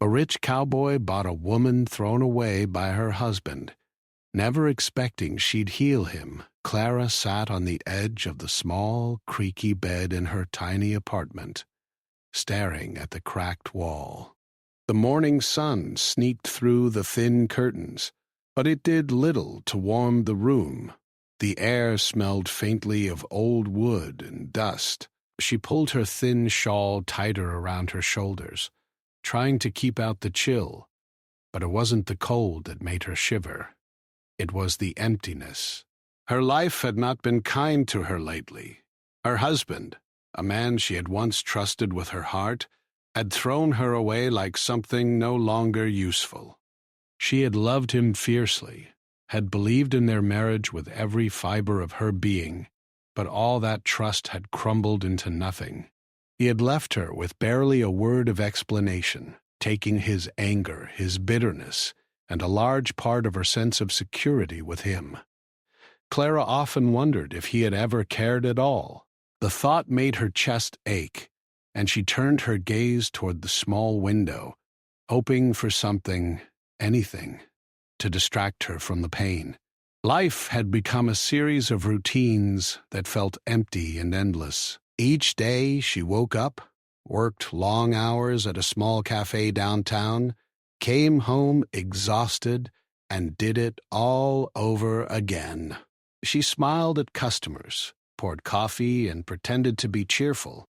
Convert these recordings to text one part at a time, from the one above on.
A rich cowboy bought a woman thrown away by her husband. Never expecting she'd heal him, Clara sat on the edge of the small, creaky bed in her tiny apartment, staring at the cracked wall. The morning sun sneaked through the thin curtains, but it did little to warm the room. The air smelled faintly of old wood and dust. She pulled her thin shawl tighter around her shoulders, trying to keep out the chill, but it wasn't the cold that made her shiver. It was the emptiness. Her life had not been kind to her lately. Her husband, a man she had once trusted with her heart, had thrown her away like something no longer useful. She had loved him fiercely, had believed in their marriage with every fiber of her being, but all that trust had crumbled into nothing. He had left her with barely a word of explanation, taking his anger, his bitterness, and a large part of her sense of security with him. Clara often wondered if he had ever cared at all. The thought made her chest ache, and she turned her gaze toward the small window, hoping for something, anything, to distract her from the pain. Life had become a series of routines that felt empty and endless. Each day she woke up, worked long hours at a small cafe downtown, came home exhausted, and did it all over again. She smiled at customers, poured coffee, and pretended to be cheerful,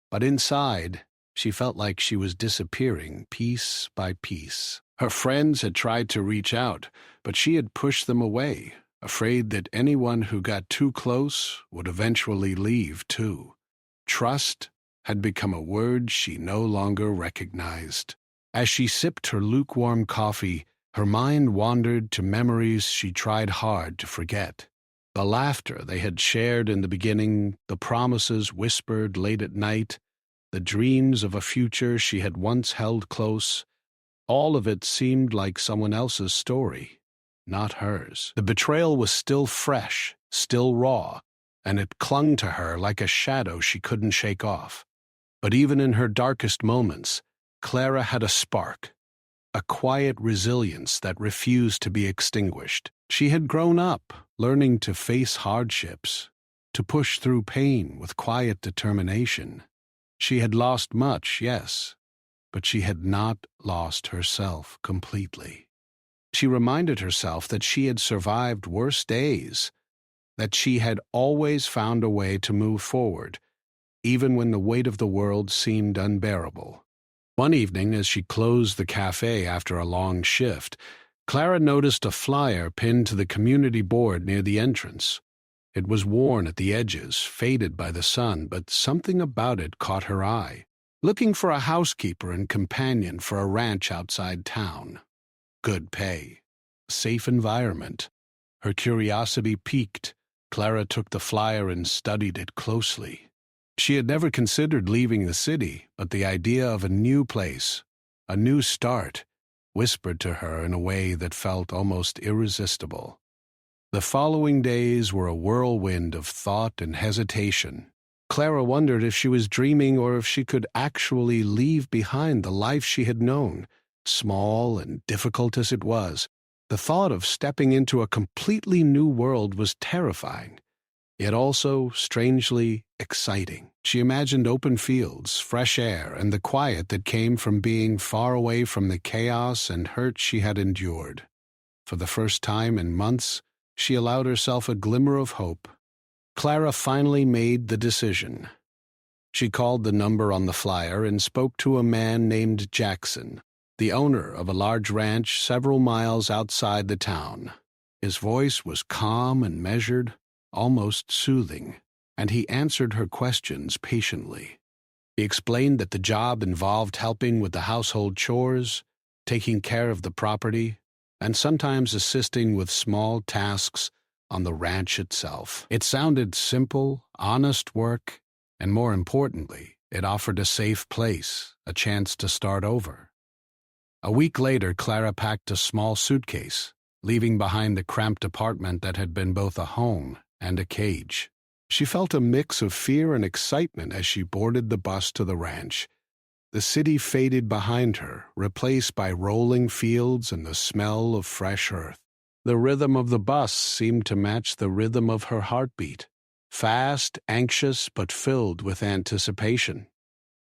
but inside, she felt like she was disappearing piece by piece. Her friends had tried to reach out, but she had pushed them away, afraid that anyone who got too close would eventually leave too. Trust had become a word she no longer recognized. As she sipped her lukewarm coffee, her mind wandered to memories she tried hard to forget. The laughter they had shared in the beginning, the promises whispered late at night, the dreams of a future she had once held close, all of it seemed like someone else's story, not hers. The betrayal was still fresh, still raw, and it clung to her like a shadow she couldn't shake off. But even in her darkest moments, Clara had a spark, a quiet resilience that refused to be extinguished. She had grown up, learning to face hardships, to push through pain with quiet determination. She had lost much, yes, but she had not lost herself completely. She reminded herself that she had survived worse days, that she had always found a way to move forward, even when the weight of the world seemed unbearable. One evening, as she closed the cafe after a long shift, Clara noticed a flyer pinned to the community board near the entrance. It was worn at the edges, faded by the sun, but something about it caught her eye. Looking for a housekeeper and companion for a ranch outside town. Good pay. Safe environment. Her curiosity piqued. Clara took the flyer and studied it closely. She had never considered leaving the city, but the idea of a new place, a new start, whispered to her in a way that felt almost irresistible. The following days were a whirlwind of thought and hesitation. Clara wondered if she was dreaming or if she could actually leave behind the life she had known, small and difficult as it was. The thought of stepping into a completely new world was terrifying, yet also strangely exciting. She imagined open fields, fresh air, and the quiet that came from being far away from the chaos and hurt she had endured. For the first time in months, she allowed herself a glimmer of hope. Clara finally made the decision. She called the number on the flyer and spoke to a man named Jackson, the owner of a large ranch several miles outside the town. His voice was calm and measured, almost soothing, and he answered her questions patiently. He explained that the job involved helping with the household chores, taking care of the property, and sometimes assisting with small tasks on the ranch itself. It sounded simple, honest work, and more importantly, it offered a safe place, a chance to start over. A week later, Clara packed a small suitcase, leaving behind the cramped apartment that had been both a home and a cage. She felt a mix of fear and excitement as she boarded the bus to the ranch. The city faded behind her, replaced by rolling fields and the smell of fresh earth. The rhythm of the bus seemed to match the rhythm of her heartbeat, fast, anxious, but filled with anticipation.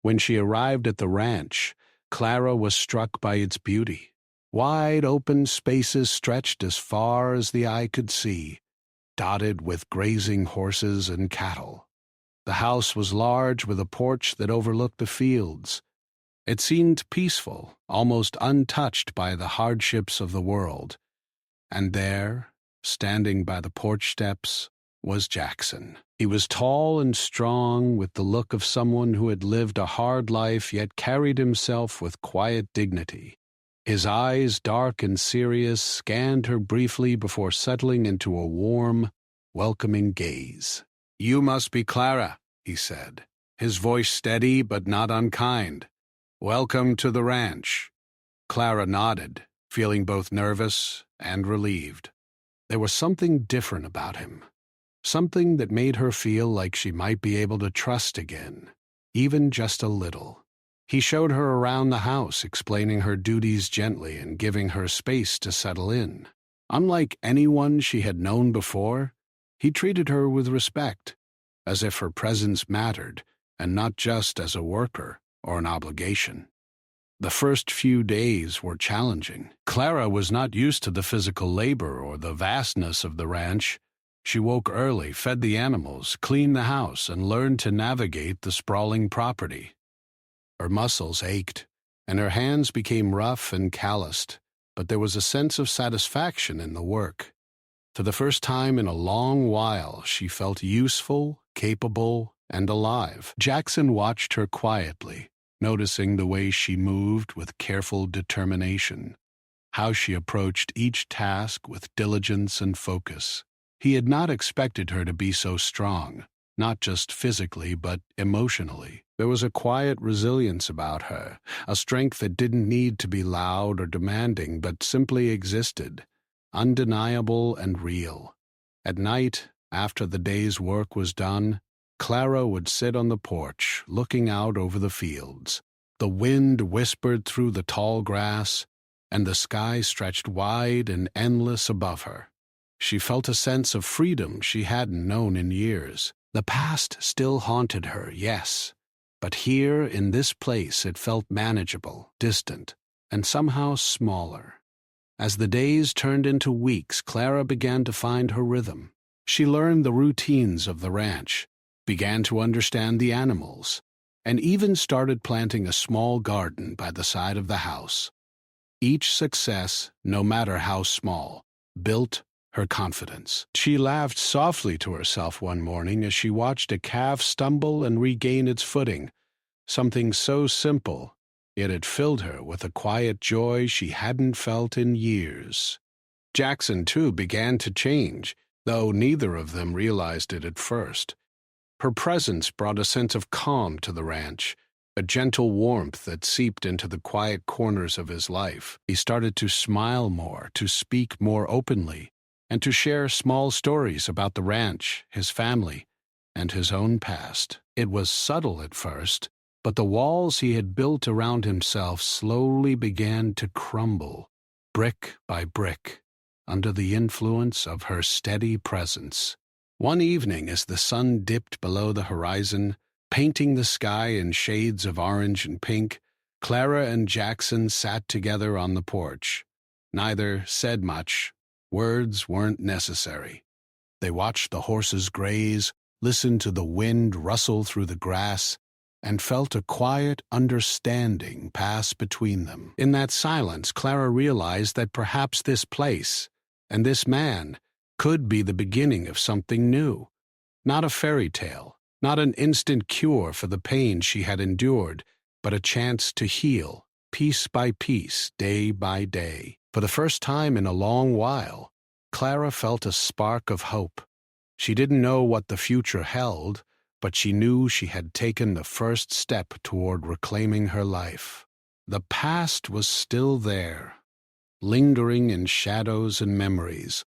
When she arrived at the ranch, Clara was struck by its beauty. Wide open spaces stretched as far as the eye could see, dotted with grazing horses and cattle. The house was large, with a porch that overlooked the fields. It seemed peaceful, almost untouched by the hardships of the world. And there, standing by the porch steps, was Jackson. He was tall and strong, with the look of someone who had lived a hard life yet carried himself with quiet dignity. His eyes, dark and serious, scanned her briefly before settling into a warm, welcoming gaze. "You must be Clara," he said, his voice steady but not unkind. "Welcome to the ranch." Clara nodded, feeling both nervous and relieved. There was something different about him, something that made her feel like she might be able to trust again, even just a little. He showed her around the house, explaining her duties gently and giving her space to settle in. Unlike anyone she had known before, he treated her with respect, as if her presence mattered, and not just as a worker or an obligation. The first few days were challenging. Clara was not used to the physical labor or the vastness of the ranch. She woke early, fed the animals, cleaned the house, and learned to navigate the sprawling property. Her muscles ached, and her hands became rough and calloused, but there was a sense of satisfaction in the work. For the first time in a long while, she felt useful, capable, and alive. Jackson watched her quietly, noticing the way she moved with careful determination, how she approached each task with diligence and focus. He had not expected her to be so strong, not just physically but emotionally. There was a quiet resilience about her, a strength that didn't need to be loud or demanding but simply existed, undeniable and real. At night, after the day's work was done, Clara would sit on the porch, looking out over the fields. The wind whispered through the tall grass, and the sky stretched wide and endless above her. She felt a sense of freedom she hadn't known in years. The past still haunted her, yes, but here in this place it felt manageable, distant, and somehow smaller. As the days turned into weeks, Clara began to find her rhythm. She learned the routines of the ranch, began to understand the animals, and even started planting a small garden by the side of the house. Each success, no matter how small, built her confidence. She laughed softly to herself one morning as she watched a calf stumble and regain its footing, something so simple, yet it filled her with a quiet joy she hadn't felt in years. Jackson, too, began to change, though neither of them realized it at first. Her presence brought a sense of calm to the ranch, a gentle warmth that seeped into the quiet corners of his life. He started to smile more, to speak more openly, and to share small stories about the ranch, his family, and his own past. It was subtle at first, but the walls he had built around himself slowly began to crumble, brick by brick, under the influence of her steady presence. One evening, as the sun dipped below the horizon, painting the sky in shades of orange and pink, Clara and Jackson sat together on the porch. Neither said much. Words weren't necessary. They watched the horses graze, listened to the wind rustle through the grass, and felt a quiet understanding pass between them. In that silence, Clara realized that perhaps this place and this man could be the beginning of something new. Not a fairy tale, not an instant cure for the pain she had endured, but a chance to heal, piece by piece, day by day. For the first time in a long while, Clara felt a spark of hope. She didn't know what the future held, but she knew she had taken the first step toward reclaiming her life. The past was still there, lingering in shadows and memories,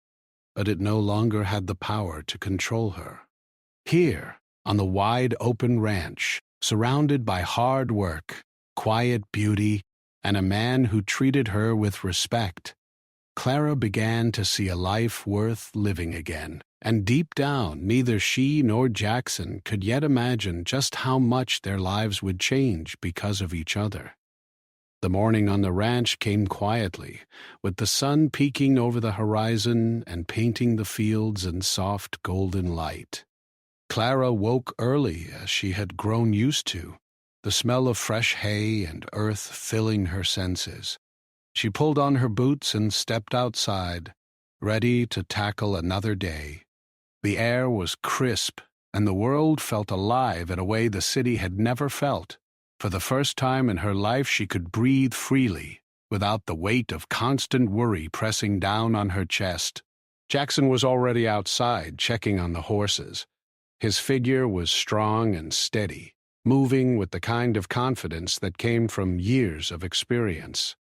but it no longer had the power to control her. Here, on the wide open ranch, surrounded by hard work, quiet beauty, and a man who treated her with respect. Clara began to see a life worth living again, and deep down, neither she nor Jackson could yet imagine just how much their lives would change because of each other. The morning on the ranch came quietly, with the sun peeking over the horizon and painting the fields in soft golden light. Clara woke early, as she had grown used to, the smell of fresh hay and earth filling her senses. She pulled on her boots and stepped outside, ready to tackle another day. The air was crisp, and the world felt alive in a way the city had never felt. For the first time in her life, she could breathe freely, without the weight of constant worry pressing down on her chest. Jackson was already outside, checking on the horses. His figure was strong and steady, moving with the kind of confidence that came from years of experience.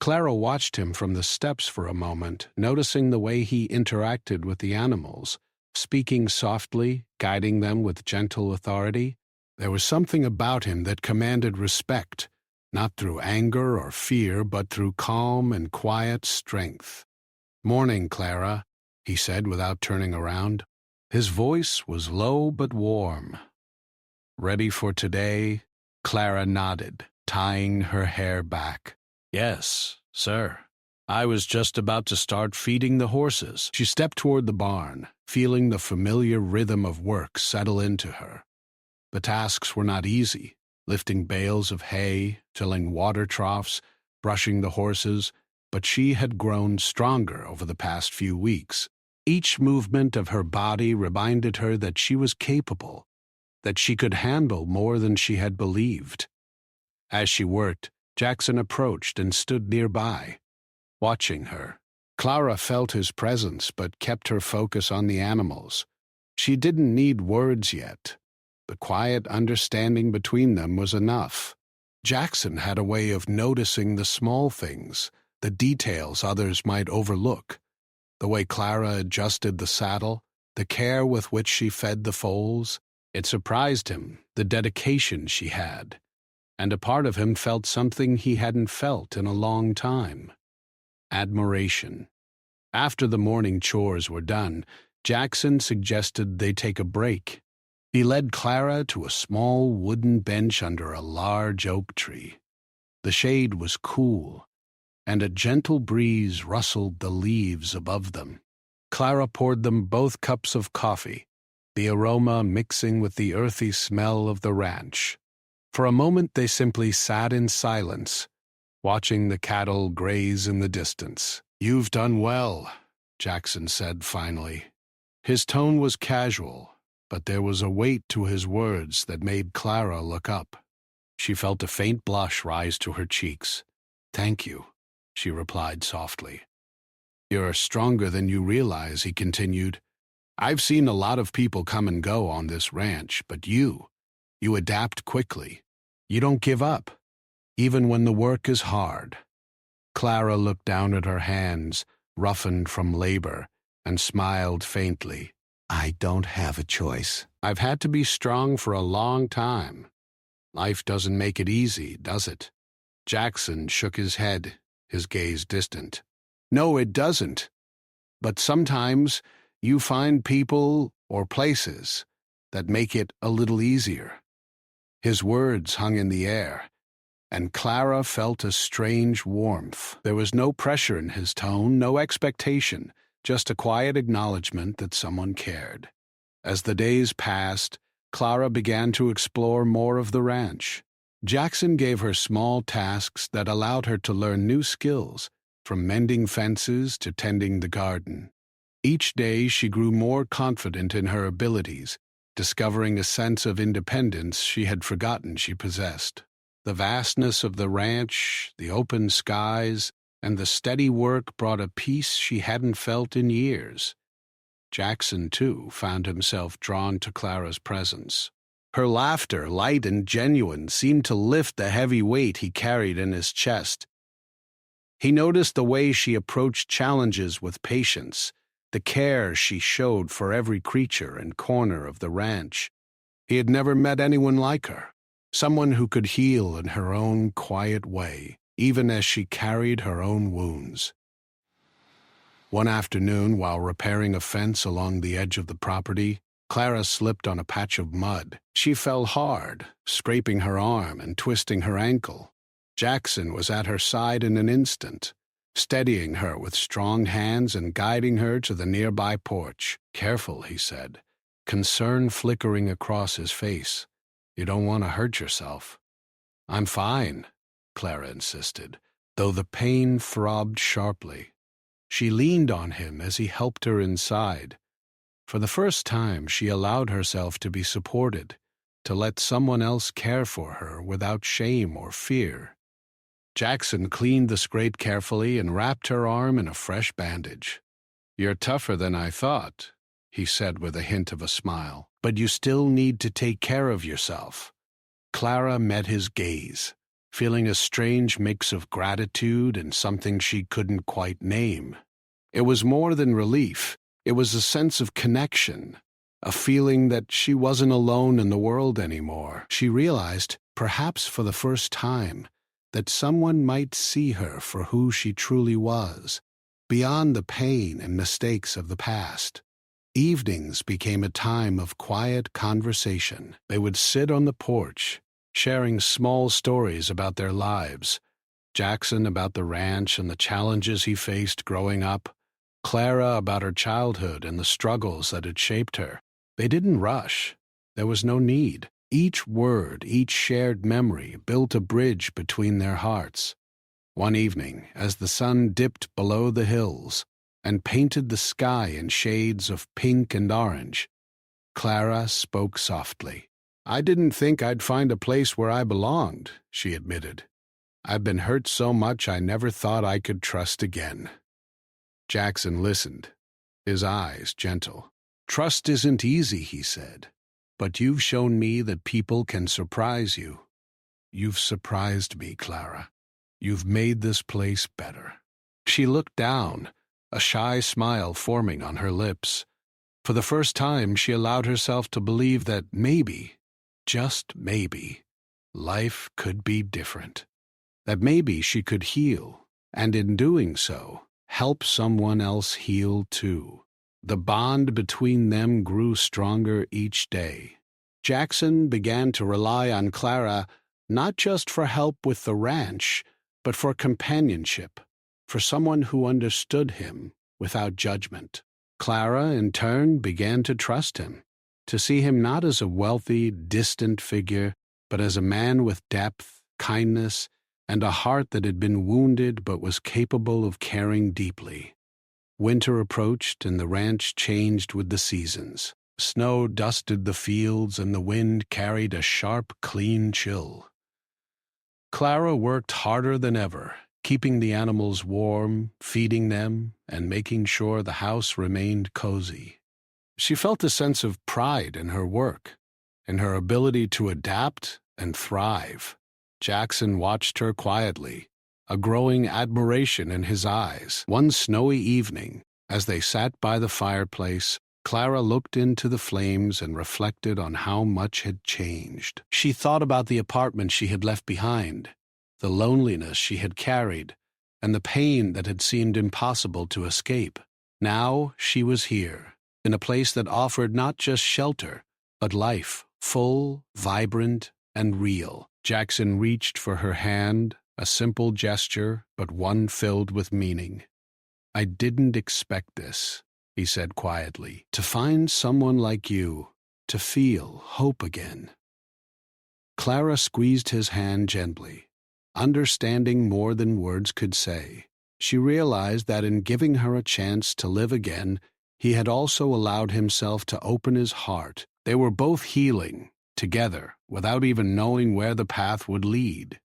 Clara watched him from the steps for a moment, noticing the way he interacted with the animals, speaking softly, guiding them with gentle authority. There was something about him that commanded respect, not through anger or fear, but through calm and quiet strength. "Morning, Clara," he said without turning around. His voice was low but warm. "Ready for today?" Clara nodded, tying her hair back. "Yes, sir. I was just about to start feeding the horses." She stepped toward the barn, feeling the familiar rhythm of work settle into her. The tasks were not easy, lifting bales of hay, filling water troughs, brushing the horses, but she had grown stronger over the past few weeks. Each movement of her body reminded her that she was capable, that she could handle more than she had believed. As she worked, Jackson approached and stood nearby, watching her. Clara felt his presence but kept her focus on the animals. She didn't need words yet. The quiet understanding between them was enough. Jackson had a way of noticing the small things, the details others might overlook. The way Clara adjusted the saddle, the care with which she fed the foals. It surprised him, the dedication she had. And a part of him felt something he hadn't felt in a long time: admiration. After the morning chores were done, Jackson suggested they take a break. He led Clara to a small wooden bench under a large oak tree. The shade was cool, and a gentle breeze rustled the leaves above them. Clara poured them both cups of coffee, the aroma mixing with the earthy smell of the ranch. For a moment they simply sat in silence, watching the cattle graze in the distance. "You've done well," Jackson said finally. His tone was casual, but there was a weight to his words that made Clara look up. She felt a faint blush rise to her cheeks. "Thank you," she replied softly. "You're stronger than you realize," he continued. "I've seen a lot of people come and go on this ranch, but you adapt quickly. You don't give up, even when the work is hard." Clara looked down at her hands, roughened from labor, and smiled faintly. "I don't have a choice. I've had to be strong for a long time. Life doesn't make it easy, does it?" Jackson shook his head, his gaze distant. "No, it doesn't. But sometimes you find people or places that make it a little easier." His words hung in the air, and Clara felt a strange warmth. There was no pressure in his tone, no expectation, just a quiet acknowledgement that someone cared. As the days passed, Clara began to explore more of the ranch. Jackson gave her small tasks that allowed her to learn new skills, from mending fences to tending the garden. Each day she grew more confident in her abilities, discovering a sense of independence she had forgotten she possessed. The vastness of the ranch, the open skies, and the steady work brought a peace she hadn't felt in years. Jackson, too, found himself drawn to Clara's presence. Her laughter, light and genuine, seemed to lift the heavy weight he carried in his chest. He noticed the way she approached challenges with patience, the care she showed for every creature and corner of the ranch. He had never met anyone like her, someone who could heal in her own quiet way, even as she carried her own wounds. One afternoon, while repairing a fence along the edge of the property, Clara slipped on a patch of mud. She fell hard, scraping her arm and twisting her ankle. Jackson was at her side in an instant, steadying her with strong hands and guiding her to the nearby porch. "Careful," he said, concern flickering across his face. "You don't want to hurt yourself." "I'm fine," Clara insisted, though the pain throbbed sharply. She leaned on him as he helped her inside. For the first time, she allowed herself to be supported, to let someone else care for her without shame or fear. Jackson cleaned the scrape carefully and wrapped her arm in a fresh bandage. "You're tougher than I thought," he said with a hint of a smile, "but you still need to take care of yourself." Clara met his gaze, feeling a strange mix of gratitude and something she couldn't quite name. It was more than relief. It was a sense of connection, a feeling that she wasn't alone in the world anymore. She realized, perhaps for the first time, that someone might see her for who she truly was, beyond the pain and mistakes of the past. Evenings became a time of quiet conversation. They would sit on the porch, sharing small stories about their lives. Jackson about the ranch and the challenges he faced growing up, Clara about her childhood and the struggles that had shaped her. They didn't rush. There was no need. Each word, each shared memory built a bridge between their hearts. One evening, as the sun dipped below the hills and painted the sky in shades of pink and orange, Clara spoke softly. "I didn't think I'd find a place where I belonged," she admitted. "I've been hurt so much I never thought I could trust again." Jackson listened, his eyes gentle. "Trust isn't easy," he said, "but you've shown me that people can surprise you. You've surprised me, Clara. You've made this place better." She looked down, a shy smile forming on her lips. For the first time, she allowed herself to believe that maybe, just maybe, life could be different. That maybe she could heal, and in doing so, help someone else heal too. The bond between them grew stronger each day. Jackson began to rely on Clara not just for help with the ranch, but for companionship, for someone who understood him without judgment. Clara, in turn, began to trust him, to see him not as a wealthy, distant figure, but as a man with depth, kindness, and a heart that had been wounded but was capable of caring deeply. Winter approached and the ranch changed with the seasons. Snow dusted the fields and the wind carried a sharp, clean chill. Clara worked harder than ever, keeping the animals warm, feeding them, and making sure the house remained cozy. She felt a sense of pride in her work, in her ability to adapt and thrive. Jackson watched her quietly, a growing admiration in his eyes. One snowy evening, as they sat by the fireplace, Clara looked into the flames and reflected on how much had changed. She thought about the apartment she had left behind, the loneliness she had carried, and the pain that had seemed impossible to escape. Now she was here, in a place that offered not just shelter, but life, full, vibrant, and real. Jackson reached for her hand, a simple gesture, but one filled with meaning. "I didn't expect this," he said quietly, "to find someone like you, to feel hope again." Clara squeezed his hand gently, understanding more than words could say. She realized that in giving her a chance to live again, he had also allowed himself to open his heart. They were both healing, together, without even knowing where the path would lead.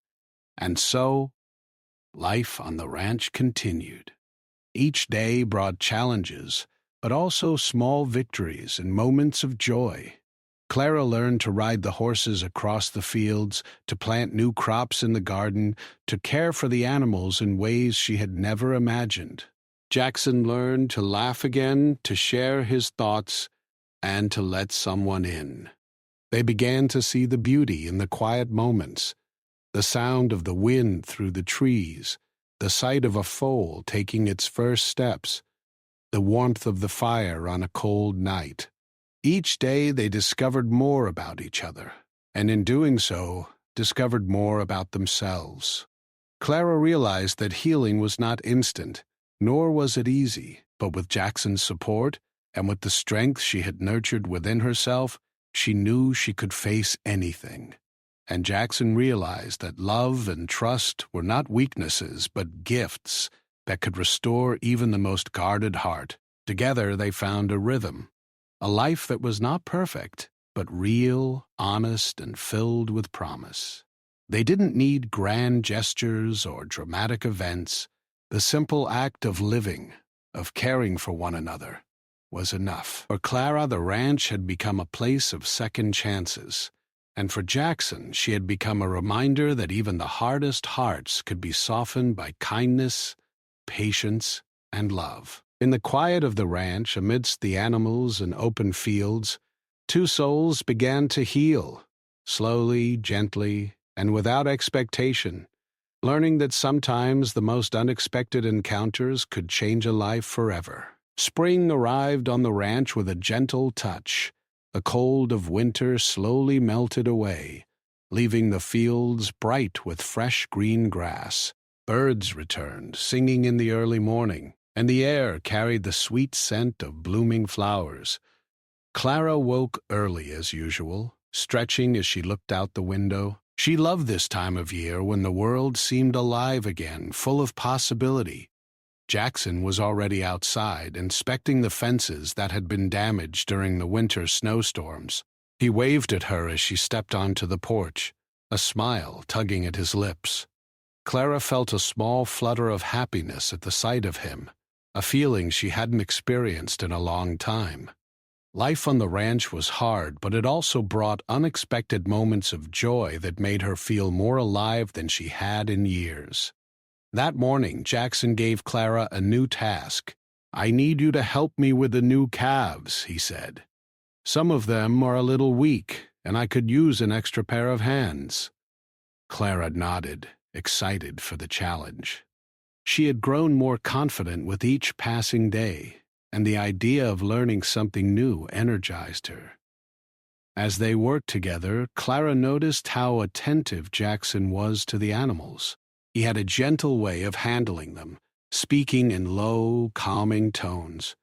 And so, life on the ranch continued. Each day brought challenges, but also small victories and moments of joy. Clara learned to ride the horses across the fields, to plant new crops in the garden, to care for the animals in ways she had never imagined. Jackson learned to laugh again, to share his thoughts, and to let someone in. They began to see the beauty in the quiet moments, the sound of the wind through the trees, the sight of a foal taking its first steps, the warmth of the fire on a cold night. Each day they discovered more about each other, and in doing so, discovered more about themselves. Clara realized that healing was not instant, nor was it easy, but with Jackson's support, and with the strength she had nurtured within herself, she knew she could face anything. And Jackson realized that love and trust were not weaknesses but gifts that could restore even the most guarded heart. Together they found a rhythm, a life that was not perfect, but real, honest, and filled with promise. They didn't need grand gestures or dramatic events. The simple act of living, of caring for one another, was enough. For Clara, the ranch had become a place of second chances. And for Jackson, she had become a reminder that even the hardest hearts could be softened by kindness, patience, and love. In the quiet of the ranch, amidst the animals and open fields, two souls began to heal, slowly, gently, and without expectation, learning that sometimes the most unexpected encounters could change a life forever. Spring arrived on the ranch with a gentle touch. The cold of winter slowly melted away, leaving the fields bright with fresh green grass. Birds returned, singing in the early morning, and the air carried the sweet scent of blooming flowers. Clara woke early as usual, stretching as she looked out the window. She loved this time of year when the world seemed alive again, full of possibility. Jackson was already outside, inspecting the fences that had been damaged during the winter snowstorms. He waved at her as she stepped onto the porch, a smile tugging at his lips. Clara felt a small flutter of happiness at the sight of him, a feeling she hadn't experienced in a long time. Life on the ranch was hard, but it also brought unexpected moments of joy that made her feel more alive than she had in years. That morning, Jackson gave Clara a new task. "I need you to help me with the new calves," he said. "Some of them are a little weak, and I could use an extra pair of hands." Clara nodded, excited for the challenge. She had grown more confident with each passing day, and the idea of learning something new energized her. As they worked together, Clara noticed how attentive Jackson was to the animals. He had a gentle way of handling them, speaking in low, calming tones.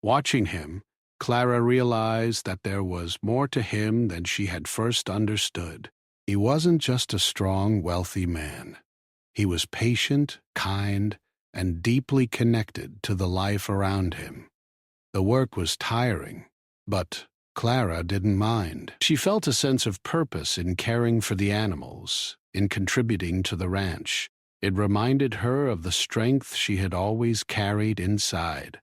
Watching him, Clara realized that there was more to him than she had first understood. He wasn't just a strong, wealthy man. He was patient, kind, and deeply connected to the life around him. The work was tiring, but Clara didn't mind. She felt a sense of purpose in caring for the animals, in contributing to the ranch. It reminded her of the strength she had always carried inside,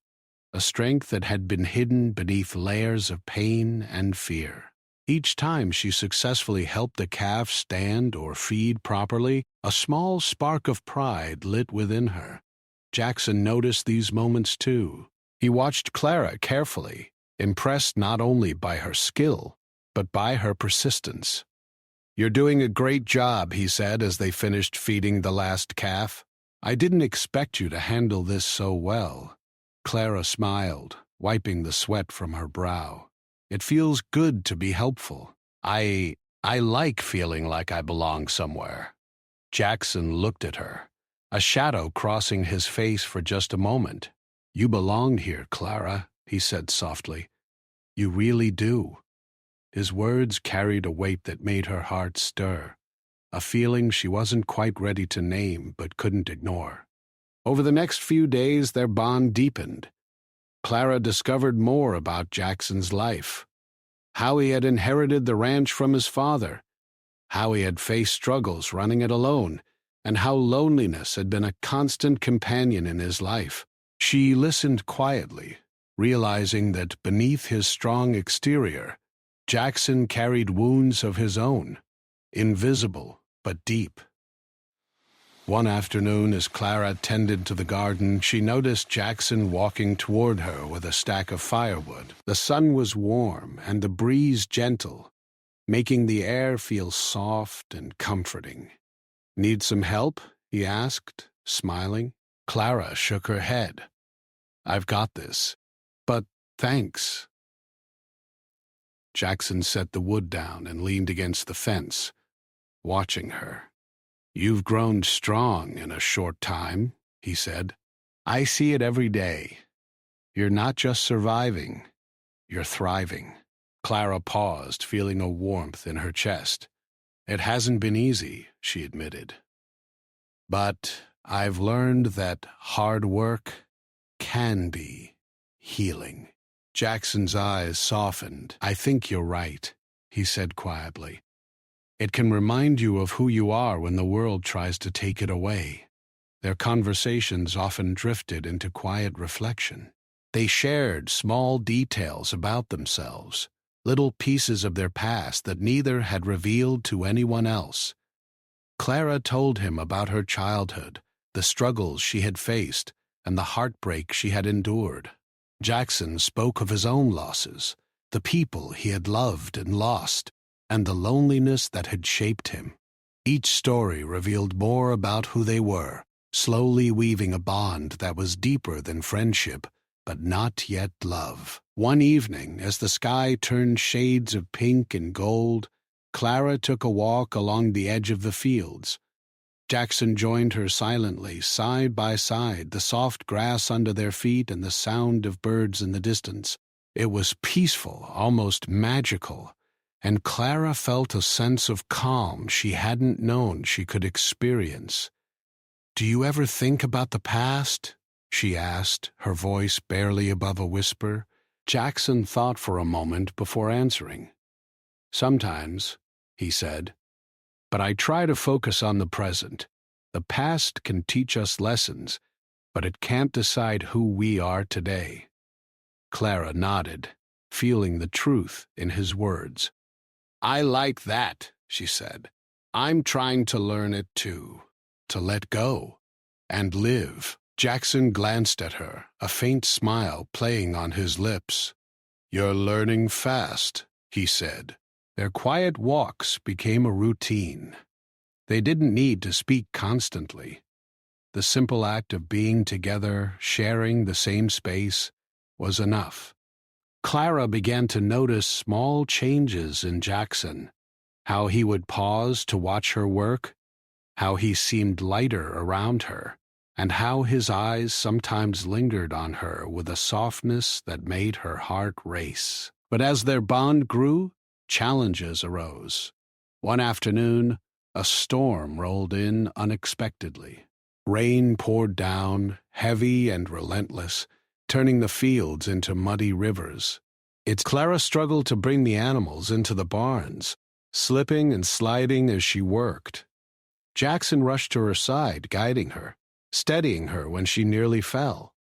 a strength that had been hidden beneath layers of pain and fear. Each time she successfully helped a calf stand or feed properly, a small spark of pride lit within her. Jackson noticed these moments too. He watched Clara carefully, impressed not only by her skill, but by her persistence. "You're doing a great job," he said as they finished feeding the last calf. "I didn't expect you to handle this so well." Clara smiled, wiping the sweat from her brow. "It feels good to be helpful. I like feeling like I belong somewhere." Jackson looked at her, a shadow crossing his face for just a moment. "You belong here, Clara," he said softly. "You really do." His words carried a weight that made her heart stir, a feeling she wasn't quite ready to name but couldn't ignore. Over the next few days, their bond deepened. Clara discovered more about Jackson's life, how he had inherited the ranch from his father, how he had faced struggles running it alone, and how loneliness had been a constant companion in his life. She listened quietly, realizing that beneath his strong exterior, Jackson carried wounds of his own, invisible but deep. One afternoon, as Clara tended to the garden, she noticed Jackson walking toward her with a stack of firewood. The sun was warm and the breeze gentle, making the air feel soft and comforting. "Need some help?" he asked, smiling. Clara shook her head. "I've got this. But thanks." Jackson set the wood down and leaned against the fence, watching her. "You've grown strong in a short time," he said. "I see it every day. You're not just surviving, you're thriving." Clara paused, feeling a warmth in her chest. "It hasn't been easy," she admitted. "But I've learned that hard work can be healing." Jackson's eyes softened. "I think you're right," he said quietly. "It can remind you of who you are when the world tries to take it away." Their conversations often drifted into quiet reflection. They shared small details about themselves, little pieces of their past that neither had revealed to anyone else. Clara told him about her childhood, the struggles she had faced, and the heartbreak she had endured. Jackson spoke of his own losses, the people he had loved and lost, and the loneliness that had shaped him. Each story revealed more about who they were, slowly weaving a bond that was deeper than friendship, but not yet love. One evening, as the sky turned shades of pink and gold, Clara took a walk along the edge of the fields. Jackson joined her silently, side by side, the soft grass under their feet and the sound of birds in the distance. It was peaceful, almost magical, and Clara felt a sense of calm she hadn't known she could experience. "Do you ever think about the past?" she asked, her voice barely above a whisper. Jackson thought for a moment before answering. "Sometimes," he said. "But I try to focus on the present. The past can teach us lessons, but it can't decide who we are today." Clara nodded, feeling the truth in his words. "I like that," she said. "I'm trying to learn it too, to let go and live." Jackson glanced at her, a faint smile playing on his lips. "You're learning fast," he said. Their quiet walks became a routine. They didn't need to speak constantly. The simple act of being together, sharing the same space, was enough. Clara began to notice small changes in Jackson, how he would pause to watch her work, how he seemed lighter around her, and how his eyes sometimes lingered on her with a softness that made her heart race. But as their bond grew, challenges arose. One afternoon, a storm rolled in unexpectedly. Rain poured down, heavy and relentless, turning the fields into muddy rivers. Clara struggled to bring the animals into the barns, slipping and sliding as she worked. Jackson rushed to her side, guiding her, steadying her when she nearly fell.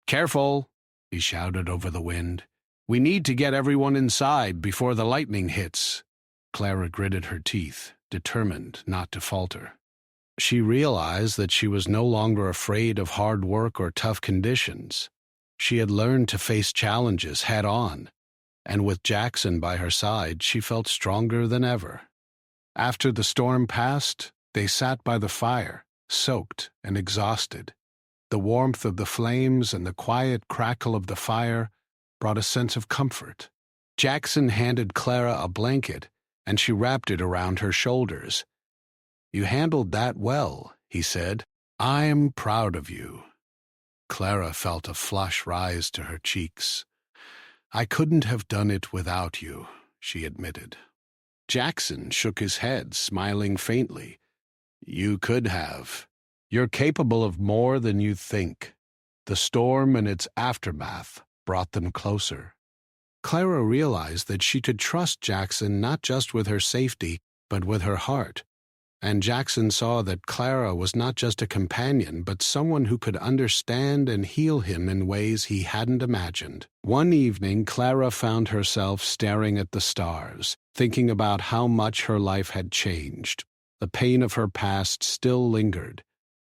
"Careful," he shouted over the wind. "We need to get everyone inside before the lightning hits." Clara gritted her teeth, determined not to falter. She realized that she was no longer afraid of hard work or tough conditions. She had learned to face challenges head-on, and with Jackson by her side, she felt stronger than ever. After the storm passed, they sat by the fire, soaked and exhausted. The warmth of the flames and the quiet crackle of the fire brought a sense of comfort. Jackson handed Clara a blanket, and she wrapped it around her shoulders. "You handled that well," he said. "I'm proud of you." Clara felt a flush rise to her cheeks. "I couldn't have done it without you," she admitted. Jackson shook his head, smiling faintly. "You could have. You're capable of more than you think." The storm and its aftermath brought them closer. Clara realized that she could trust Jackson not just with her safety, but with her heart. And Jackson saw that Clara was not just a companion, but someone who could understand and heal him in ways he hadn't imagined. One evening, Clara found herself staring at the stars, thinking about how much her life had changed. The pain of her past still lingered,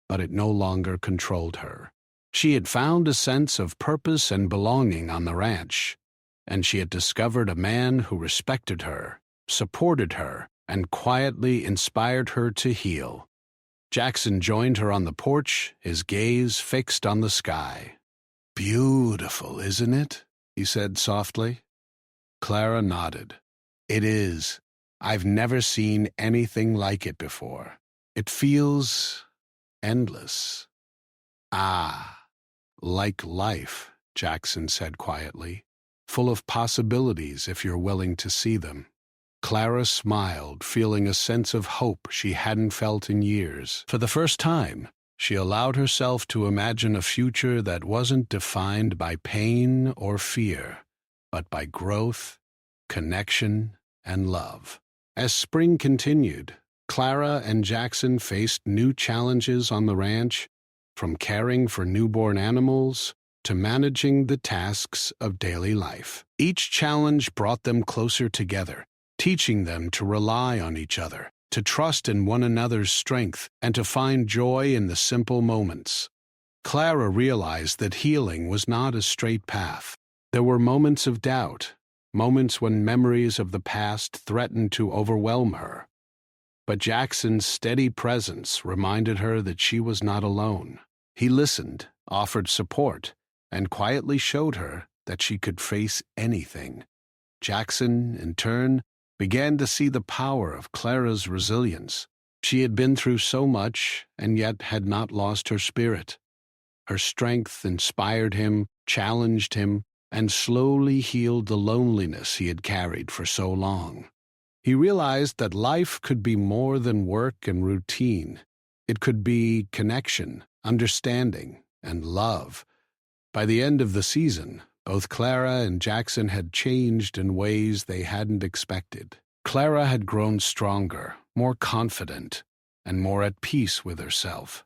but it no longer controlled her. She had found a sense of purpose and belonging on the ranch, and she had discovered a man who respected her, supported her, and quietly inspired her to heal. Jackson joined her on the porch, his gaze fixed on the sky. "Beautiful, isn't it?" he said softly. Clara nodded. "It is. I've never seen anything like it before. It feels endless." "Ah, like life," Jackson said quietly, "full of possibilities if you're willing to see them." Clara smiled, feeling a sense of hope she hadn't felt in years. For the first time, she allowed herself to imagine a future that wasn't defined by pain or fear, but by growth, connection, and love. As spring continued, Clara and Jackson faced new challenges on the ranch, from caring for newborn animals to managing the tasks of daily life. Each challenge brought them closer together, teaching them to rely on each other, to trust in one another's strength, and to find joy in the simple moments. Clara realized that healing was not a straight path. There were moments of doubt, moments when memories of the past threatened to overwhelm her. But Jackson's steady presence reminded her that she was not alone. He listened, offered support, and quietly showed her that she could face anything. Jackson, in turn, began to see the power of Clara's resilience. She had been through so much and yet had not lost her spirit. Her strength inspired him, challenged him, and slowly healed the loneliness he had carried for so long. He realized that life could be more than work and routine. It could be connection, understanding, and love. By the end of the season, both Clara and Jackson had changed in ways they hadn't expected. Clara had grown stronger, more confident, and more at peace with herself.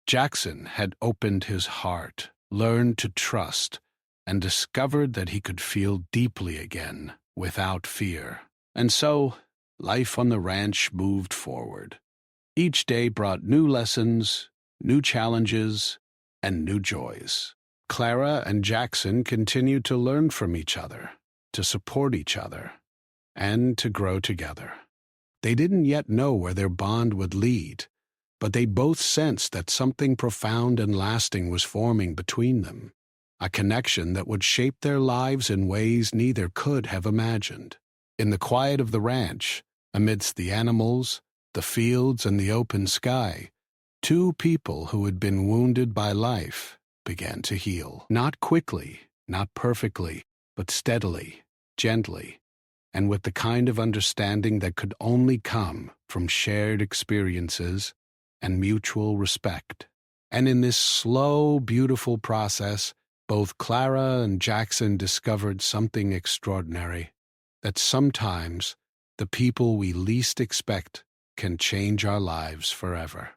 Jackson had opened his heart, learned to trust, and discovered that he could feel deeply again, without fear. And so, life on the ranch moved forward. Each day brought new lessons, new challenges, and new joys. Clara and Jackson continued to learn from each other, to support each other, and to grow together. They didn't yet know where their bond would lead, but they both sensed that something profound and lasting was forming between them, a connection that would shape their lives in ways neither could have imagined. In the quiet of the ranch, amidst the animals, the fields, and the open sky, two people who had been wounded by life began to heal. Not quickly, not perfectly, but steadily, gently, and with the kind of understanding that could only come from shared experiences and mutual respect. And in this slow, beautiful process, both Clara and Jackson discovered something extraordinary, that sometimes the people we least expect can change our lives forever.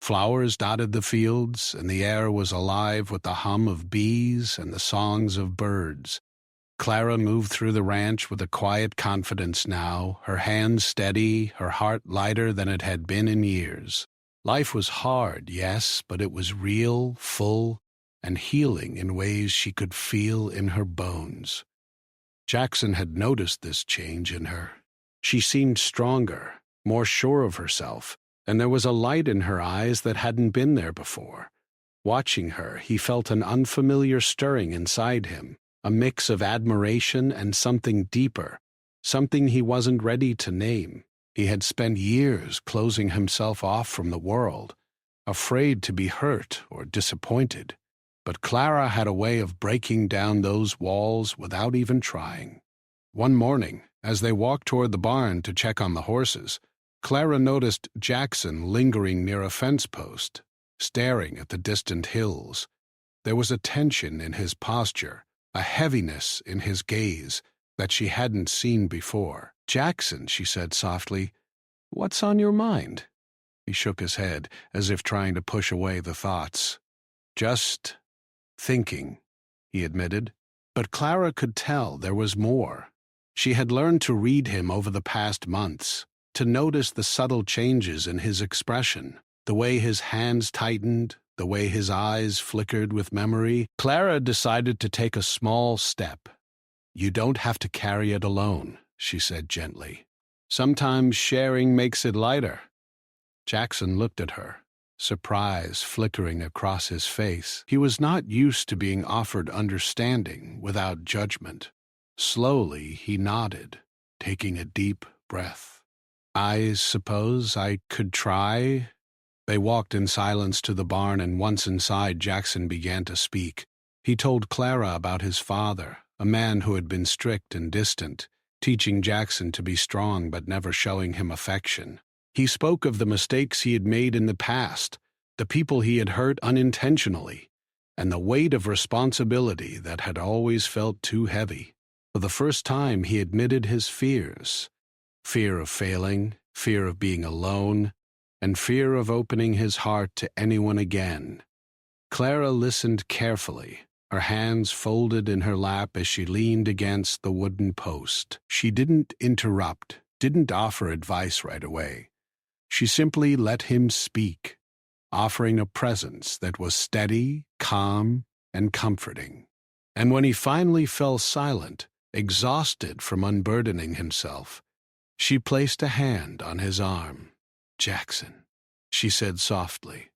Flowers dotted the fields, and the air was alive with the hum of bees and the songs of birds. Clara moved through the ranch with a quiet confidence now, her hands steady, her heart lighter than it had been in years. Life was hard, yes, but it was real, full, and healing in ways she could feel in her bones. Jackson had noticed this change in her. She seemed stronger, more sure of herself, and there was a light in her eyes that hadn't been there before. Watching her, he felt an unfamiliar stirring inside him, a mix of admiration and something deeper, something he wasn't ready to name. He had spent years closing himself off from the world, afraid to be hurt or disappointed. But Clara had a way of breaking down those walls without even trying. One morning, as they walked toward the barn to check on the horses, Clara noticed Jackson lingering near a fence post, staring at the distant hills. There was a tension in his posture, a heaviness in his gaze that she hadn't seen before. "Jackson," she said softly, "what's on your mind?" He shook his head, as if trying to push away the thoughts. "Just thinking," he admitted. But Clara could tell there was more. She had learned to read him over the past months, to notice the subtle changes in his expression, the way his hands tightened, the way his eyes flickered with memory. Clara decided to take a small step. "You don't have to carry it alone," she said gently. Sometimes sharing makes it lighter." Jackson looked at her, surprise flickering across his face. He was not used to being offered understanding without judgment. Slowly, he nodded, taking a deep breath. "I suppose I could try." They walked in silence to the barn, and once inside, Jackson began to speak. He told Clara about his father, a man who had been strict and distant, teaching Jackson to be strong but never showing him affection. He spoke of the mistakes he had made in the past, the people he had hurt unintentionally, and the weight of responsibility that had always felt too heavy. For the first time, he admitted his fears: fear of failing, fear of being alone, and fear of opening his heart to anyone again. Clara listened carefully, her hands folded in her lap as she leaned against the wooden post. She didn't interrupt, didn't offer advice right away. She simply let him speak, offering a presence that was steady, calm, and comforting. And when he finally fell silent, exhausted from unburdening himself, she placed a hand on his arm. "Jackson," she said softly,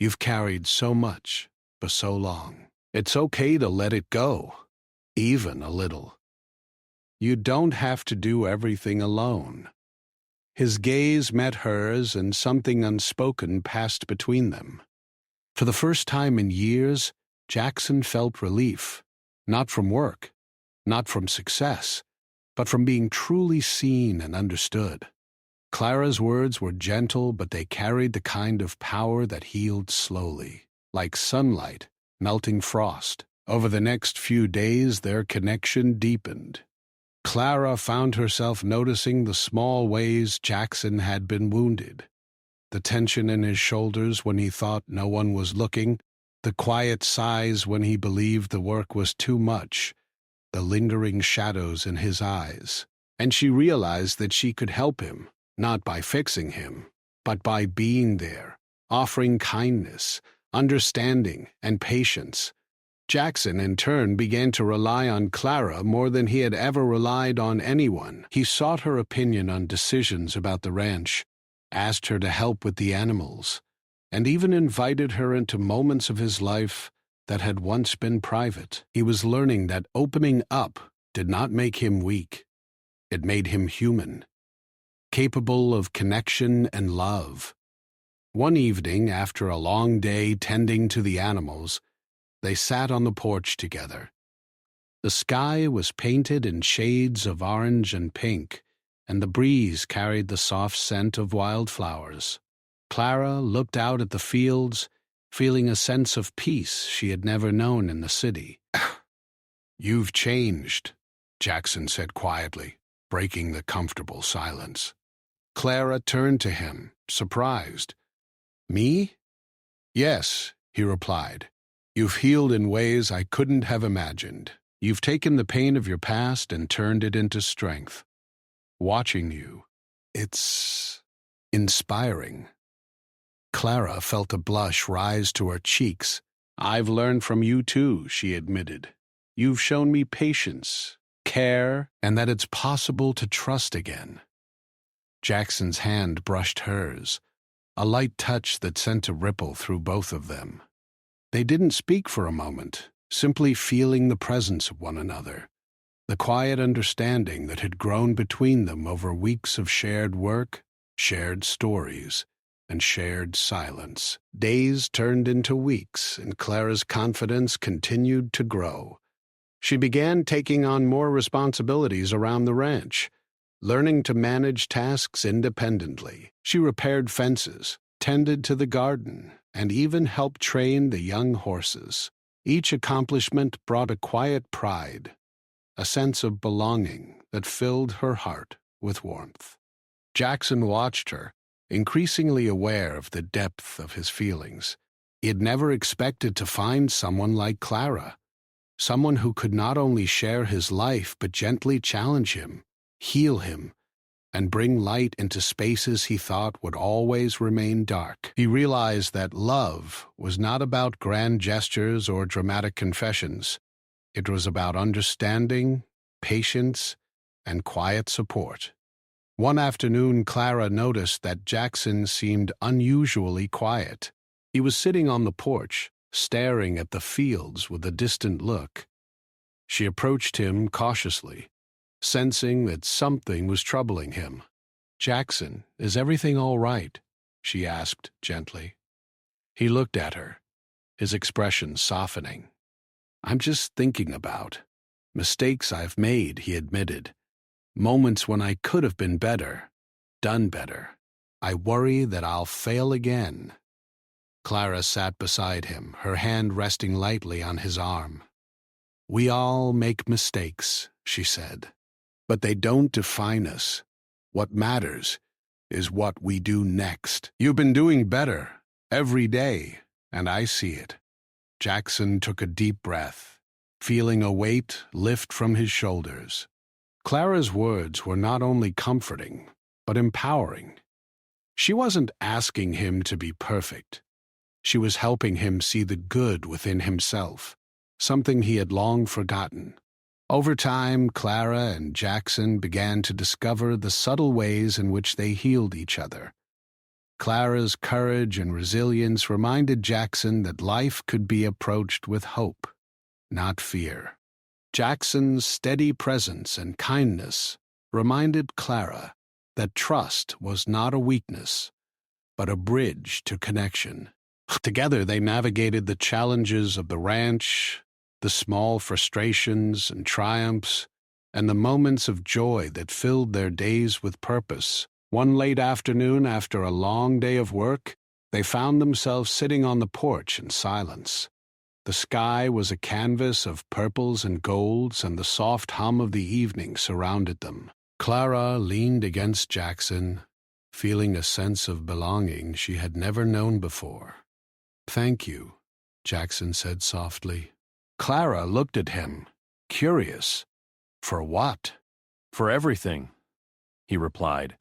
"you've carried so much for so long. It's okay to let it go, even a little. You don't have to do everything alone." His gaze met hers, and something unspoken passed between them. For the first time in years, Jackson felt relief, not from work, not from success, but from being truly seen and understood. Clara's words were gentle, but they carried the kind of power that healed slowly, like sunlight melting frost. Over the next few days, their connection deepened. Clara found herself noticing the small ways Jackson had been wounded: the tension in his shoulders when he thought no one was looking, the quiet sighs when he believed the work was too much, the lingering shadows in his eyes. And she realized that she could help him, not by fixing him, but by being there, offering kindness, understanding, and patience. Jackson, in turn, began to rely on Clara more than he had ever relied on anyone. He sought her opinion on decisions about the ranch, asked her to help with the animals, and even invited her into moments of his life that had once been private. He was learning that opening up did not make him weak. It made him human, capable of connection and love. One evening, after a long day tending to the animals, they sat on the porch together. The sky was painted in shades of orange and pink, and the breeze carried the soft scent of wildflowers. Clara looked out at the fields, feeling a sense of peace she had never known in the city. "You've changed," Jackson said quietly, breaking the comfortable silence. Clara turned to him, surprised. "Me?" "Yes," he replied. "You've healed in ways I couldn't have imagined. You've taken the pain of your past and turned it into strength. Watching you, it's inspiring." Clara felt a blush rise to her cheeks. "I've learned from you too," she admitted. "You've shown me patience, care, and that it's possible to trust again." Jackson's hand brushed hers, a light touch that sent a ripple through both of them. They didn't speak for a moment, simply feeling the presence of one another, the quiet understanding that had grown between them over weeks of shared work, shared stories, and shared silence. Days turned into weeks, and Clara's confidence continued to grow. She began taking on more responsibilities around the ranch, learning to manage tasks independently. She repaired fences, tended to the garden, and even helped train the young horses. Each accomplishment brought a quiet pride, a sense of belonging that filled her heart with warmth. Jackson watched her, increasingly aware of the depth of his feelings. He had never expected to find someone like Clara, someone who could not only share his life but gently challenge him, heal him, and bring light into spaces he thought would always remain dark. He realized that love was not about grand gestures or dramatic confessions. It was about understanding, patience, and quiet support. One afternoon, Clara noticed that Jackson seemed unusually quiet. He was sitting on the porch, staring at the fields with a distant look. She approached him cautiously, sensing that something was troubling him. "Jackson, is everything all right?" she asked gently. He looked at her, his expression softening. "I'm just thinking about mistakes I've made," he admitted. "Moments when I could have been better, done better. I worry that I'll fail again." Clara sat beside him, her hand resting lightly on his arm. "We all make mistakes," she said, "but they don't define us. What matters is what we do next. You've been doing better every day, and I see it." Jackson took a deep breath, feeling a weight lift from his shoulders. Clara's words were not only comforting, but empowering. She wasn't asking him to be perfect. She was helping him see the good within himself, something he had long forgotten. Over time, Clara and Jackson began to discover the subtle ways in which they healed each other. Clara's courage and resilience reminded Jackson that life could be approached with hope, not fear. Jackson's steady presence and kindness reminded Clara that trust was not a weakness, but a bridge to connection. Together they navigated the challenges of the ranch, the small frustrations and triumphs, and the moments of joy that filled their days with purpose. One late afternoon, after a long day of work, they found themselves sitting on the porch in silence. The sky was a canvas of purples and golds, and the soft hum of the evening surrounded them. Clara leaned against Jackson, feeling a sense of belonging she had never known before. "Thank you," Jackson said softly. Clara looked at him, curious. "For what?" "For everything," he replied.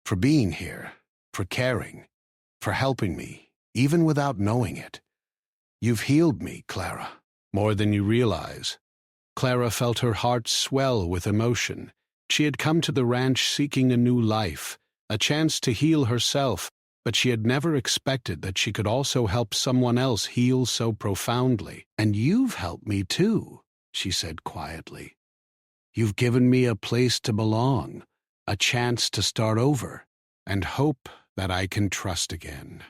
"For being here, for caring, for helping me, even without knowing it. You've healed me, Clara, more than you realize." Clara felt her heart swell with emotion. She had come to the ranch seeking a new life, a chance to heal herself, but she had never expected that she could also help someone else heal so profoundly. "And you've helped me too," she said quietly. "You've given me a place to belong, a chance to start over, and hope that I can trust again."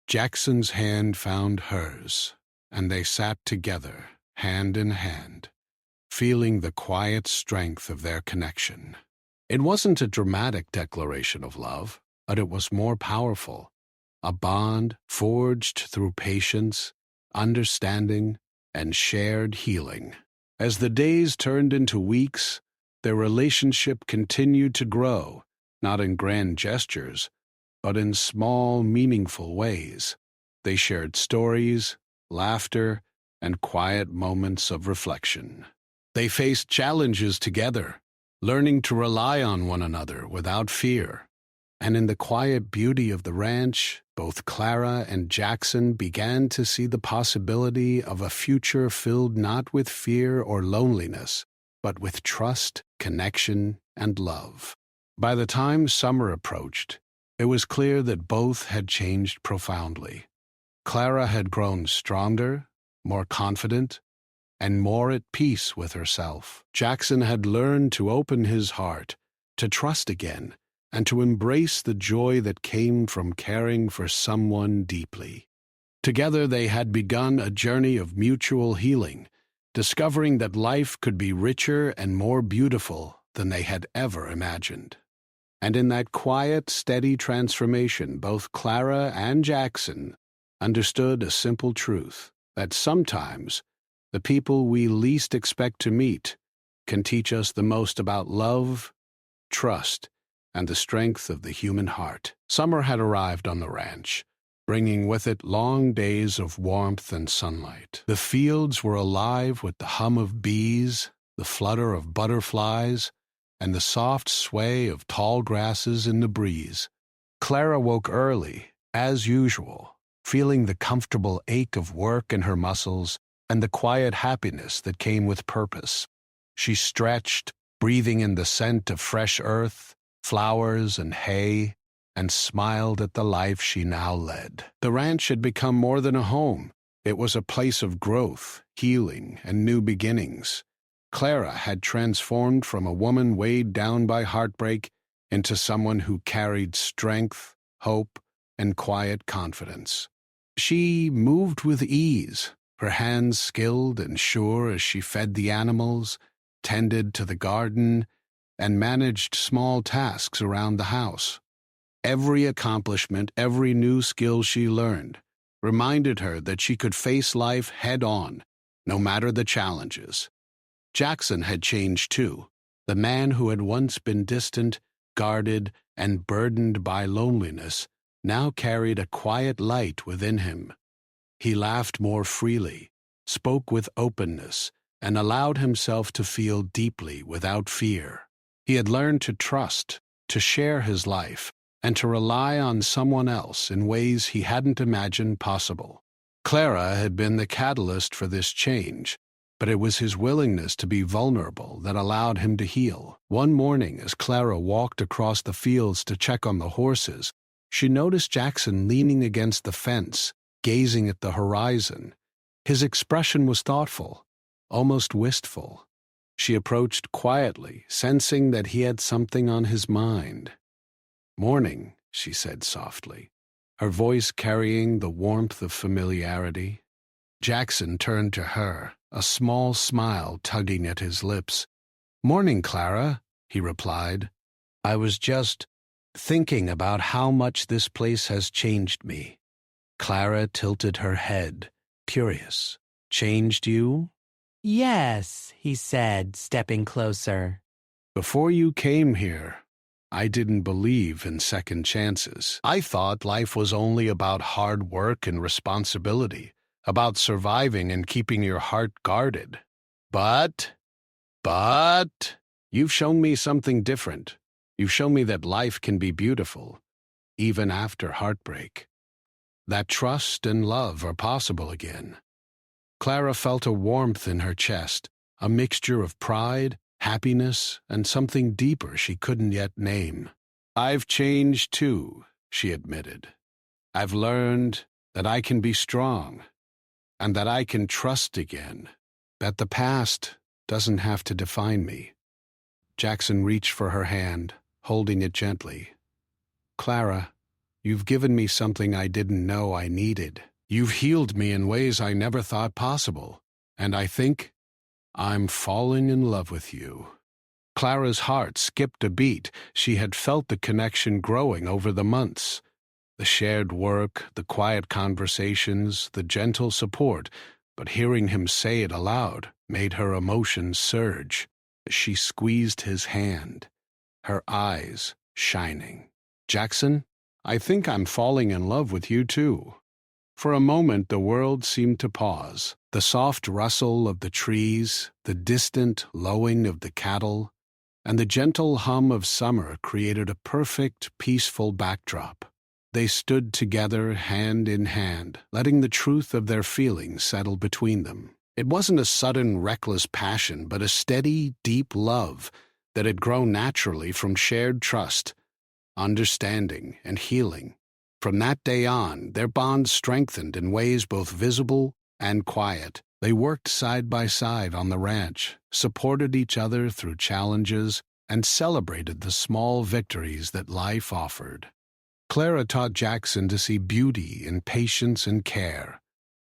Jackson's hand found hers, and they sat together, hand in hand, feeling the quiet strength of their connection. It wasn't a dramatic declaration of love, but it was more powerful, a bond forged through patience, understanding, and shared healing. As the days turned into weeks, their relationship continued to grow, not in grand gestures, but in small, meaningful ways. They shared stories, laughter, and quiet moments of reflection. They faced challenges together, learning to rely on one another without fear. And in the quiet beauty of the ranch, both Clara and Jackson began to see the possibility of a future filled not with fear or loneliness, but with trust, connection, and love. By the time summer approached, it was clear that both had changed profoundly. Clara had grown stronger, more confident, and more at peace with herself. Jackson had learned to open his heart, to trust again, and to embrace the joy that came from caring for someone deeply. Together they had begun a journey of mutual healing, discovering that life could be richer and more beautiful than they had ever imagined. And in that quiet, steady transformation, both Clara and Jackson understood a simple truth, that sometimes the people we least expect to meet can teach us the most about love, trust, and the strength of the human heart. Summer had arrived on the ranch, bringing with it long days of warmth and sunlight. The fields were alive with the hum of bees, the flutter of butterflies, and the soft sway of tall grasses in the breeze. Clara woke early, as usual, feeling the comfortable ache of work in her muscles and the quiet happiness that came with purpose. She stretched, breathing in the scent of fresh earth, flowers and hay, and smiled at the life she now led. The ranch had become more than a home. It was a place of growth, healing, and new beginnings. Clara had transformed from a woman weighed down by heartbreak into someone who carried strength, hope, and quiet confidence. She moved with ease, her hands skilled and sure as she fed the animals, tended to the garden, and managed small tasks around the house. Every accomplishment, every new skill she learned, reminded her that she could face life head-on, no matter the challenges. Jackson had changed too. The man who had once been distant, guarded, and burdened by loneliness now carried a quiet light within him. He laughed more freely, spoke with openness, and allowed himself to feel deeply without fear. He had learned to trust, to share his life, and to rely on someone else in ways he hadn't imagined possible. Clara had been the catalyst for this change, but it was his willingness to be vulnerable that allowed him to heal. One morning, as Clara walked across the fields to check on the horses, she noticed Jackson leaning against the fence, gazing at the horizon. His expression was thoughtful, almost wistful. She approached quietly, sensing that he had something on his mind. "Morning," she said softly, her voice carrying the warmth of familiarity. Jackson turned to her, a small smile tugging at his lips. "Morning, Clara," he replied. "I was just thinking about how much this place has changed me." Clara tilted her head, curious. "Changed you?" "Yes," he said, stepping closer. "Before you came here, I didn't believe in second chances. I thought life was only about hard work and responsibility, about surviving and keeping your heart guarded. But, you've shown me something different. You've shown me that life can be beautiful, even after heartbreak. That trust and love are possible again." Clara felt a warmth in her chest, a mixture of pride, happiness, and something deeper she couldn't yet name. "I've changed too," she admitted. "I've learned that I can be strong, and that I can trust again, that the past doesn't have to define me." Jackson reached for her hand, holding it gently. "Clara, you've given me something I didn't know I needed. You've healed me in ways I never thought possible, and I think I'm falling in love with you." Clara's heart skipped a beat. She had felt the connection growing over the months. The shared work, the quiet conversations, the gentle support, but hearing him say it aloud made her emotions surge. She squeezed his hand, her eyes shining. "Jackson, I think I'm falling in love with you too." For a moment the world seemed to pause. The soft rustle of the trees, the distant lowing of the cattle, and the gentle hum of summer created a perfect, peaceful backdrop. They stood together hand in hand, letting the truth of their feelings settle between them. It wasn't a sudden, reckless passion, but a steady, deep love that had grown naturally from shared trust, understanding, and healing. From that day on, their bond strengthened in ways both visible and quiet. They worked side by side on the ranch, supported each other through challenges, and celebrated the small victories that life offered. Clara taught Jackson to see beauty in patience and care,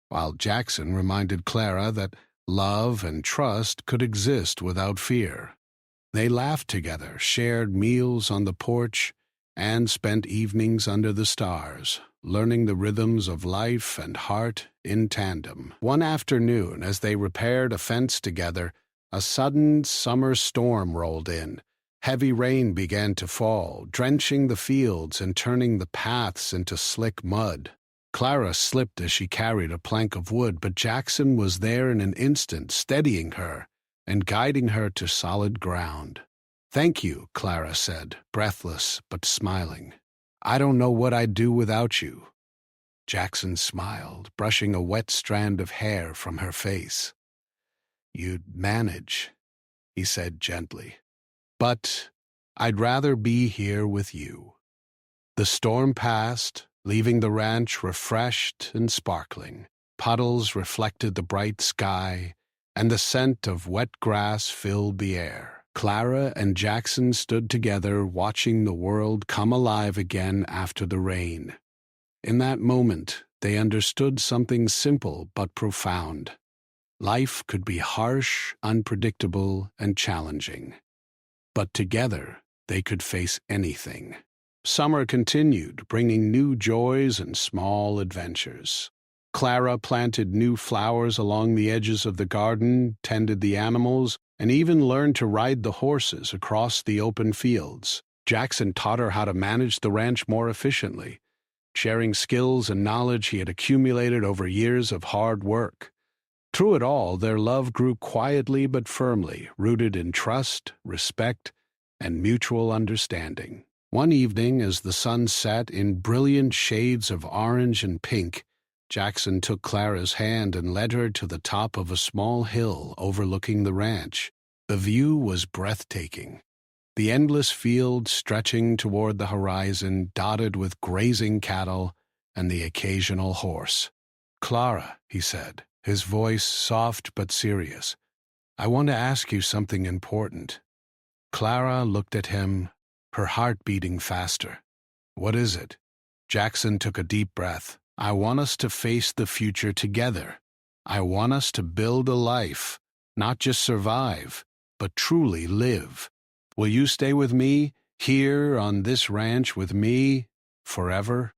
while Jackson reminded Clara that love and trust could exist without fear. They laughed together, shared meals on the porch, and spent evenings under the stars, learning the rhythms of life and heart in tandem. One afternoon, as they repaired a fence together, a sudden summer storm rolled in. Heavy rain began to fall, drenching the fields and turning the paths into slick mud. Clara slipped as she carried a plank of wood, but Jackson was there in an instant, steadying her and guiding her to solid ground. "Thank you," Clara said, breathless but smiling. "I don't know what I'd do without you." Jackson smiled, brushing a wet strand of hair from her face. "You'd manage," he said gently. "But I'd rather be here with you." The storm passed, leaving the ranch refreshed and sparkling. Puddles reflected the bright sky, and the scent of wet grass filled the air. Clara and Jackson stood together, watching the world come alive again after the rain. In that moment, they understood something simple but profound. Life could be harsh, unpredictable, and challenging. But together, they could face anything. Summer continued, bringing new joys and small adventures. Clara planted new flowers along the edges of the garden, tended the animals, and even learned to ride the horses across the open fields. Jackson taught her how to manage the ranch more efficiently, sharing skills and knowledge he had accumulated over years of hard work. Through it all, their love grew quietly but firmly, rooted in trust, respect, and mutual understanding. One evening, as the sun set in brilliant shades of orange and pink, Jackson took Clara's hand and led her to the top of a small hill overlooking the ranch. The view was breathtaking. The endless field stretching toward the horizon, dotted with grazing cattle and the occasional horse. "Clara," he said, his voice soft but serious, "I want to ask you something important." Clara looked at him, her heart beating faster. "What is it?" Jackson took a deep breath. "I want us to face the future together. I want us to build a life, not just survive, but truly live. Will you stay with me, here on this ranch with me, forever?"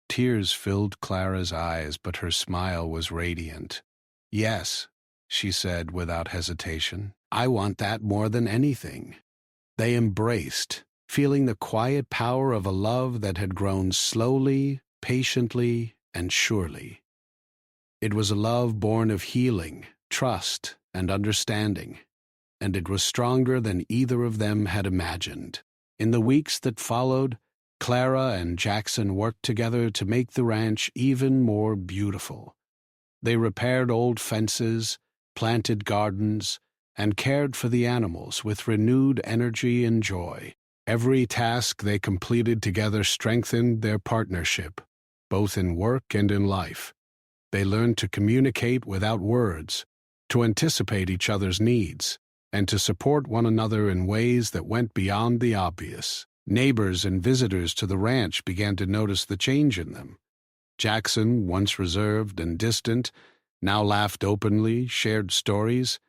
Tears filled Clara's eyes, but her smile was radiant. "Yes," she said without hesitation. "I want that more than anything." They embraced, feeling the quiet power of a love that had grown slowly, patiently, and surely. It was a love born of healing, trust, and understanding, and it was stronger than either of them had imagined. In the weeks that followed, Clara and Jackson worked together to make the ranch even more beautiful. They repaired old fences, planted gardens, and cared for the animals with renewed energy and joy. Every task they completed together strengthened their partnership, both in work and in life. They learned to communicate without words, to anticipate each other's needs, and to support one another in ways that went beyond the obvious. Neighbors and visitors to the ranch began to notice the change in them. Jackson, once reserved and distant, now laughed openly, shared stories,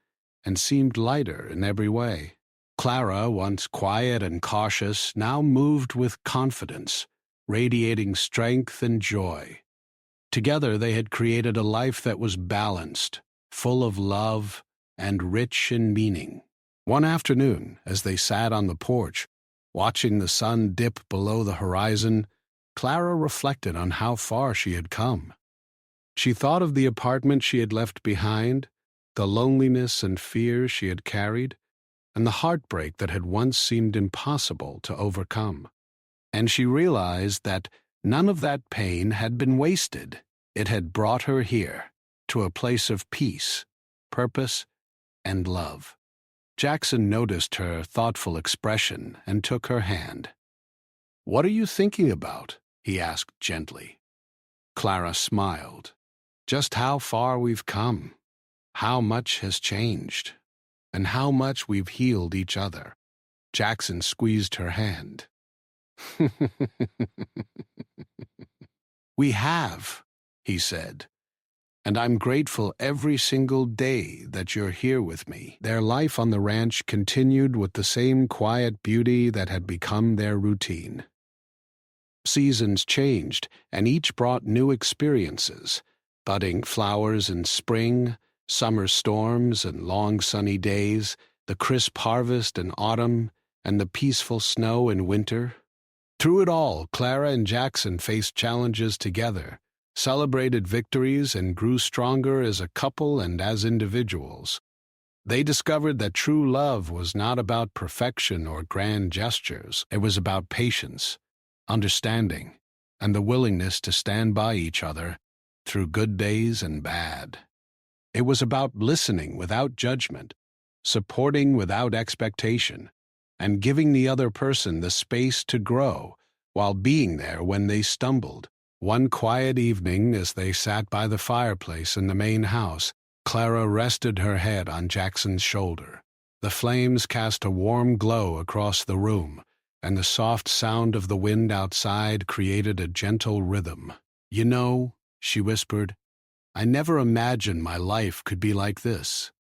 and seemed lighter in every way. Clara, once quiet and cautious, now moved with confidence, radiating strength and joy. Together they had created a life that was balanced, full of love, and rich in meaning. One afternoon, as they sat on the porch, watching the sun dip below the horizon, Clara reflected on how far she had come. She thought of the apartment she had left behind, the loneliness and fear she had carried, and the heartbreak that had once seemed impossible to overcome. And she realized that none of that pain had been wasted. It had brought her here, to a place of peace, purpose, and love. Jackson noticed her thoughtful expression and took her hand. "What are you thinking about?" he asked gently. Clara smiled. "Just how far we've come, how much has changed, and how much we've healed each other." Jackson squeezed her hand. "We have," he said, "and I'm grateful every single day that you're here with me." Their life on the ranch continued with the same quiet beauty that had become their routine. Seasons changed, and each brought new experiences: budding flowers in spring, summer storms and long sunny days, the crisp harvest in autumn, and the peaceful snow in winter. Through it all, Clara and Jackson faced challenges together, celebrated victories, and grew stronger as a couple and as individuals. They discovered that true love was not about perfection or grand gestures. It was about patience, understanding, and the willingness to stand by each other through good days and bad. It was about listening without judgment, supporting without expectation, and giving the other person the space to grow while being there when they stumbled. One quiet evening, as they sat by the fireplace in the main house, Clara rested her head on Jackson's shoulder. The flames cast a warm glow across the room, and the soft sound of the wind outside created a gentle rhythm. "You know," she whispered, "I never imagined my life could be like this.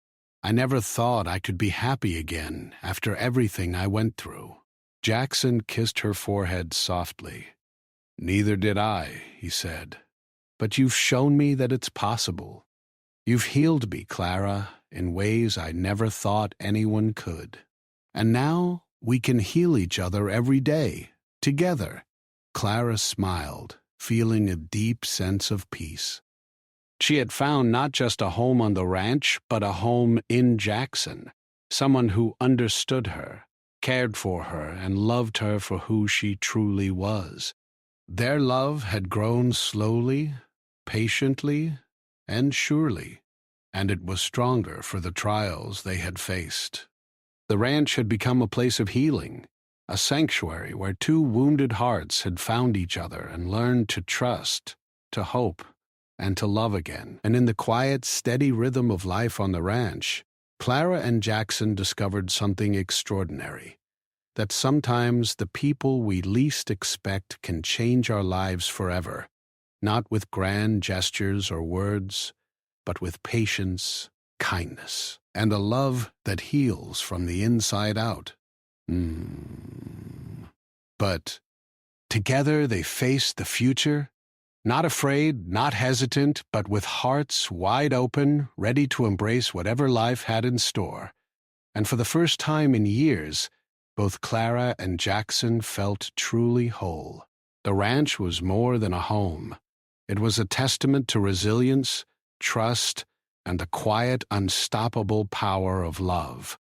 I never thought I could be happy again after everything I went through." Jackson kissed her forehead softly. "Neither did I," he said. "But you've shown me that it's possible. You've healed me, Clara, in ways I never thought anyone could. And now we can heal each other every day, together." Clara smiled, feeling a deep sense of peace. She had found not just a home on the ranch, but a home in Jackson, someone who understood her, cared for her, and loved her for who she truly was. Their love had grown slowly, patiently, and surely, and it was stronger for the trials they had faced. The ranch had become a place of healing, a sanctuary where two wounded hearts had found each other and learned to trust, to hope, and to love again. And in the quiet, steady rhythm of life on the ranch, Clara and Jackson discovered something extraordinary, that sometimes the people we least expect can change our lives forever, not with grand gestures or words, but with patience, kindness, and a love that heals from the inside out. But together they faced the future, not afraid, not hesitant, but with hearts wide open, ready to embrace whatever life had in store. And for the first time in years, both Clara and Jackson felt truly whole. The ranch was more than a home. It was a testament to resilience, trust, and the quiet, unstoppable power of love.